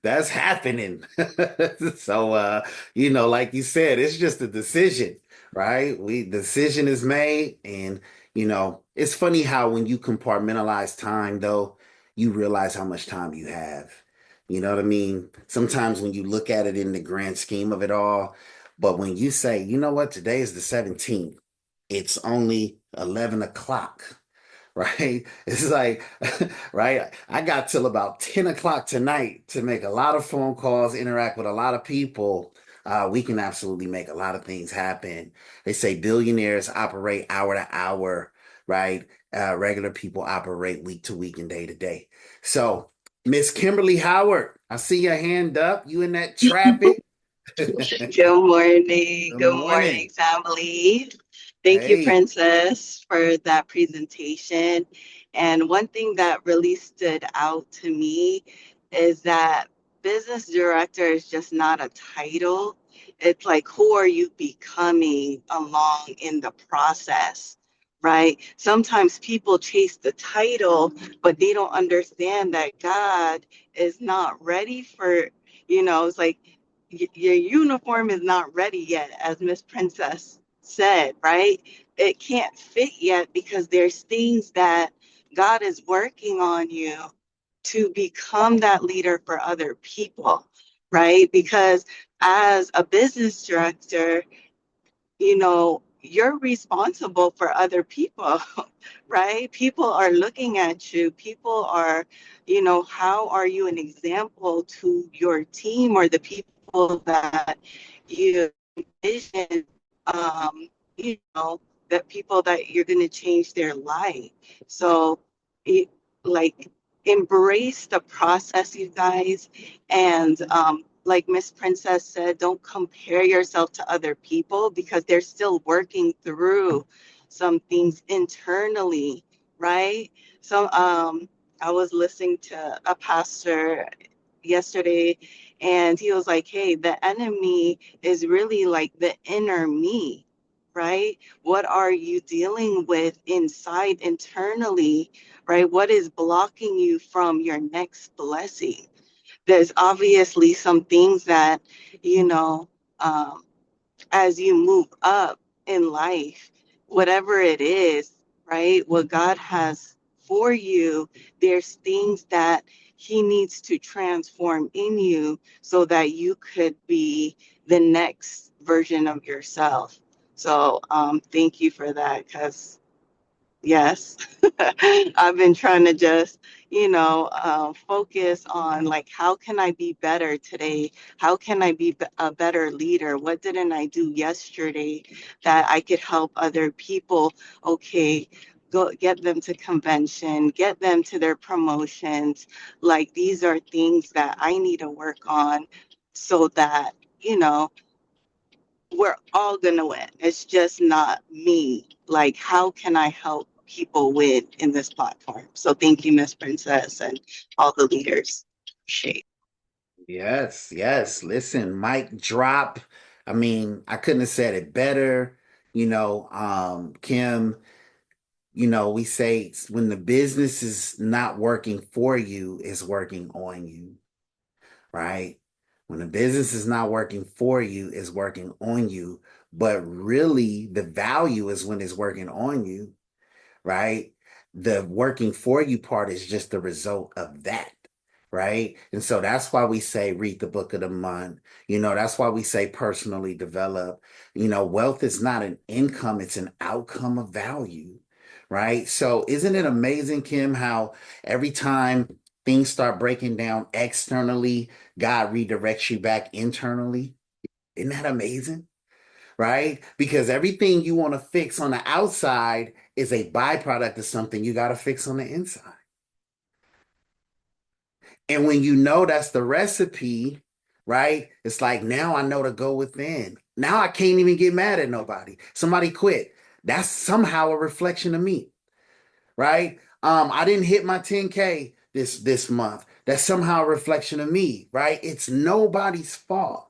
that's happening. So like you said, it's just a decision, right? Decision is made, and it's funny how when you compartmentalize time though, you realize how much time you have. You know what I mean? Sometimes when you look at it in the grand scheme of it all, but when you say, you know what, today is the 17th, it's only 11 o'clock, right? It's like, right? I got till about 10 o'clock tonight to make a lot of phone calls, interact with a lot of people. We can absolutely make a lot of things happen. They say billionaires operate hour to hour, right? Regular people operate week to week and day to day. So, Miss Kimberly Howard, I see your hand up. You in that traffic? Good Good morning. Good morning. morning, family. Thank you, Hey, Princess, for that presentation. And one thing that really stood out to me is that business director is just not a title. It's like, who are you becoming along in the process, right? Sometimes people chase the title, but they don't understand that God is not ready for, it's like, your uniform is not ready yet, as Miss Princess said, right? It can't fit yet because there's things that God is working on you to become that leader for other people, right? Because as a business director, you're responsible for other people, right? People are looking at you. People are, how are you an example to your team or the people that you envision, um, you know, that people that you're going to change their life. So, it, like, embrace the process, you guys, and like Miss Princess said, don't compare yourself to other people because they're still working through some things internally, right? So I was listening to a pastor yesterday and he was like, hey, the enemy is really like the inner me, right? What are you dealing with inside internally, right? What is blocking you from your next blessing? There's obviously some things that, you know, um, as you move up in life, whatever it is, right? What God has for you, there's things that He needs to transform in you so that you could be the next version of yourself. So thank you for that, because yes, I've been trying to just, focus on like, how can I be better today? How can I be a better leader? What didn't I do yesterday that I could help other people? Okay, go get them to convention, get them to their promotions. Like, these are things that I need to work on so that, you know, we're all gonna win. It's just not me. Like, how can I help people win in this platform? So thank you, Miss Princess, and all the leaders. Appreciate. Yes, yes. Listen, mic drop. I mean, I couldn't have said it better. Kim, we say when the business is not working for you, it's working on you, right? When the business is not working for you, it's working on you. But really, the value is when it's working on you, right? The working for you part is just the result of that, right? And so that's why we say read the book of the month. That's why we say personally develop. Wealth is not an income, it's an outcome of value, right? So isn't it amazing, Kim, how every time things start breaking down externally, God redirects you back internally? Isn't that amazing? Right? Because everything you want to fix on the outside is a byproduct of something you got to fix on the inside. And when you know that's the recipe, right? It's like, now I know to go within. Now I can't even get mad at nobody. Somebody quit. That's somehow a reflection of me, right? I didn't hit my 10K this month. That's somehow a reflection of me, right? It's nobody's fault,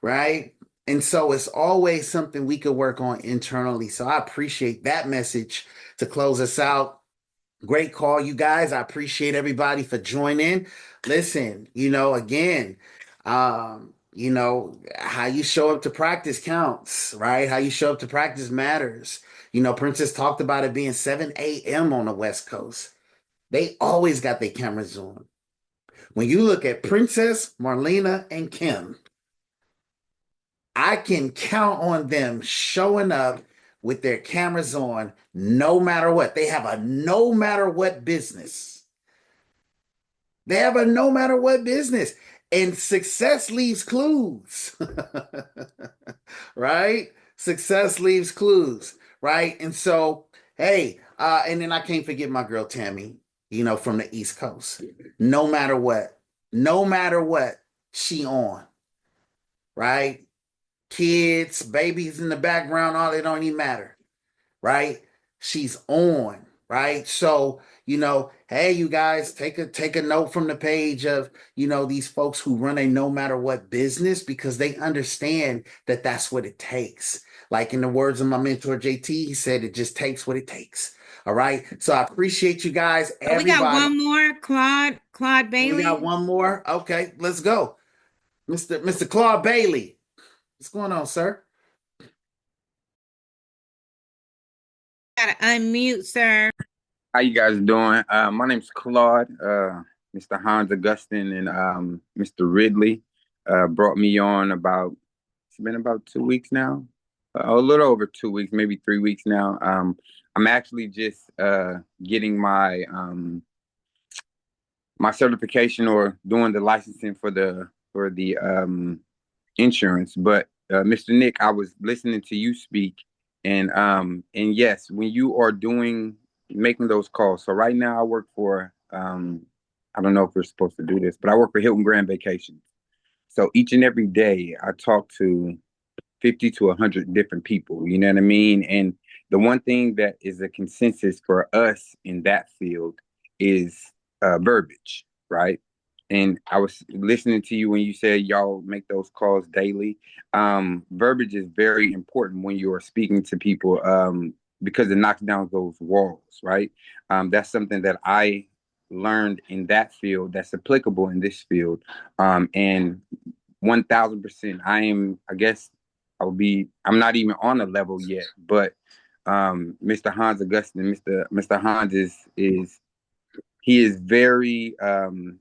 right? And so it's always something we could work on internally. So I appreciate that message to close us out. Great call, you guys. I appreciate everybody for joining. Listen, again, how you show up to practice counts, right? How you show up to practice matters. Princess talked about it being 7 a.m. on the West Coast. They always got their cameras on. When you look at Princess, Marlena, and Kim, I can count on them showing up with their cameras on no matter what. They have a no matter what business. They have a no matter what business. And success leaves clues, right? Success leaves clues, right? And so, hey, and then I can't forget my girl Tammy, from the East Coast. No matter what, she on, right? Kids, babies in the background, all it don't even matter, right? She's on, right? So, hey, you guys, take a note from the page of, these folks who run a no matter what business because they understand that that's what it takes. Like in the words of my mentor JT, he said it just takes what it takes. All right. So I appreciate you guys, Oh, we got everybody. one more, Claude We got Bailey. one more. Okay, let's go. Mr. Claude Bailey. What's going on, sir? Gotta unmute, sir. How you guys doing? My name's Claude. Mr. Hans Augustine and Mr. Ridley brought me on it's been about 2 weeks now, a little over 2 weeks, maybe 3 weeks now. I'm actually just getting my certification or doing the licensing for the insurance. But Mr. Nick, I was listening to you speak, and yes, when you are making those calls. So right now I work for I don't know if we're supposed to do this, but I work for Hilton Grand Vacations. So each and every day I talk to 50 to 100 different people, you know what I mean? And the one thing that is a consensus for us in that field is verbiage, right? And I was listening to you when you said y'all make those calls daily. Verbiage is very important when you are speaking to people because it knocks down those walls, right? That's something that I learned in that field that's applicable in this field. And 1000%, I guess, I'm not even on a level yet, but Mr. Hans Augustine, Mr. Hans is he is very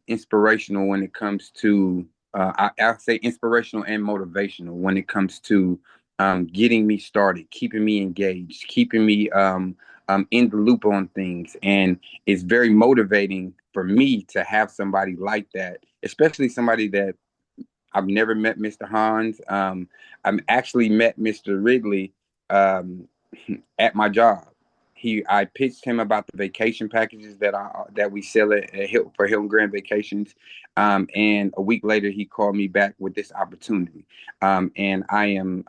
inspirational when it comes to I'll say inspirational and motivational when it comes to getting me started, keeping me engaged, keeping me in the loop on things. And it's very motivating for me to have somebody like that, especially somebody that I've never met. Mr. Hans. I've actually met Mr. Wrigley um, at my job. I pitched him about the vacation packages that we sell for Hilton Grand Vacations, and a week later he called me back with this opportunity, and I am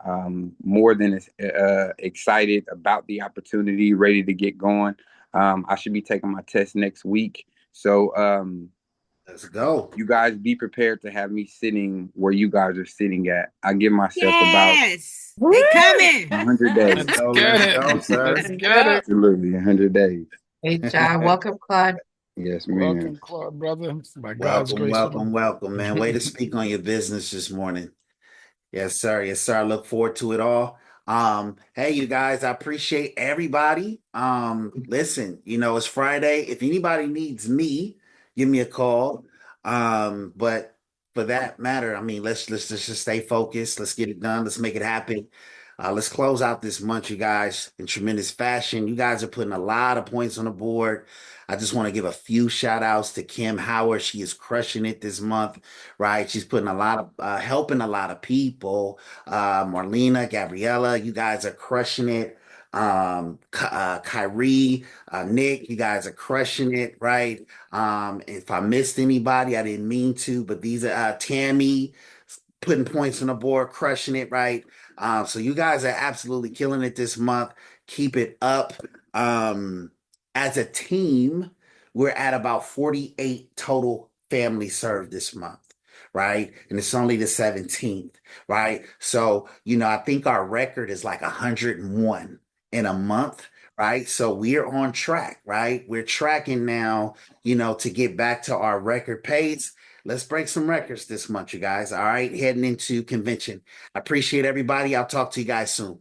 more than excited about the opportunity, ready to get going. I should be taking my test next week, so Let's go. you guys be prepared to have me sitting where you guys are sitting at. I give myself about Yes, they coming. 100 days. Let's Let's get it. go, Let's sir. get it. Absolutely, 100 days. Great job. Welcome, Claude. Yes, ma'am. Welcome, Claude, brother. By God's Welcome, grace. welcome, welcome, man. Way to speak on your business this morning. Yes, sir. Yes, sir. I look forward to it all. Hey, you guys, I appreciate everybody. Listen, it's Friday. If anybody needs me, give me a call. But for that matter, I mean, let's just stay focused. Let's get it done. Let's make it happen. Let's close out this month, you guys, in tremendous fashion. You guys are putting a lot of points on the board. I just want to give a few shout outs to Kim Howard. She is crushing it this month, right? She's putting a lot of helping a lot of people. Marlena, Gabriella, you guys are crushing it. Kyrie, Nick, you guys are crushing it, right? If I missed anybody, I didn't mean to, but these are Tammy putting points on the board, crushing it, right? So you guys are absolutely killing it this month. Keep it up. As a team, we're at about 48 total families served this month, right? And it's only the 17th, right? So, I think our record is like 101 in a month, right? So we're on track, right? We're tracking now, to get back to our record pace. Let's break some records this month, you guys. All right, heading into convention. I appreciate everybody. I'll talk to you guys soon.